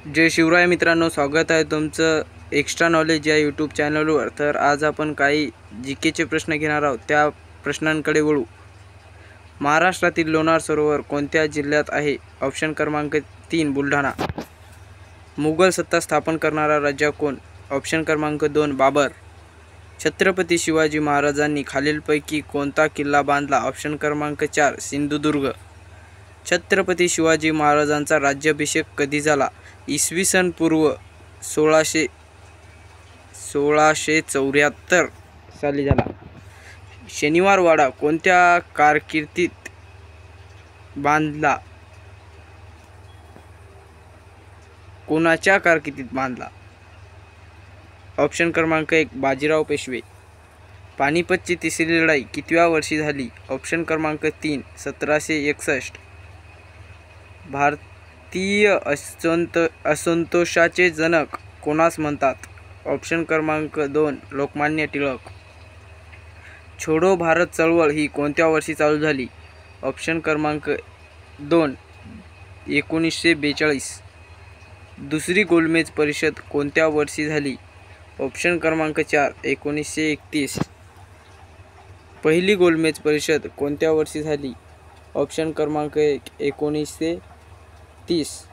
जय शिवराय मित्रांनो, स्वागत आहे तुमचं एक्स्ट्रा नॉलेज या यूट्यूब चॅनलवर। तर आज आपण काही जीकेचे प्रश्न घेणार आहोत। त्या प्रश्नांकडे वळू। महाराष्ट्रातील लोणार सरोवर कोणत्या जिल्ह्यात आहे? ऑप्शन क्रमांक 3 बुलढाणा। मुघल सत्ता स्थापन करणारा राजा कोण? ऑप्शन क्रमांक 2 बाबर। छत्रपती शिवाजी महाराजांनी खालीलपैकी कोणता किल्ला बांधला? ऑप्शन क्रमांक 4 सिंधुदुर्ग। छत्रपती शिवाजी महाराजांचा राज्याभिषेक कधी झाला? इसवी सन पूर्व 1674 साली झाला। शनिवारवाडा कोणत्या कारकिर्दीत बांधला? कोणाच्या कारकिर्दीत बांधला? ऑप्शन क्रमांक 1 बाजीराव पेशवे। पानिपतची तिसरी लढाई कितव्या वर्षी झाली? ऑप्शन क्रमांक 3 1761। भारतीय असंतोषाचे जनक कोणास म्हणतात? ऑप्शन क्रमांक 2 लोकमान्य टिळक। छोडो भारत चळवळ ही कोणत्या वर्षी चालू झाली? ऑप्शन क्रमांक 2 1942। दुसरी गोलमेज परिषद कोणत्या वर्षी झाली? ऑप्शन क्रमांक 4 1931। पहिली गोलमेज परिषद कोणत्या वर्षी झाली? ऑप्शन क्रमांक 1 1930।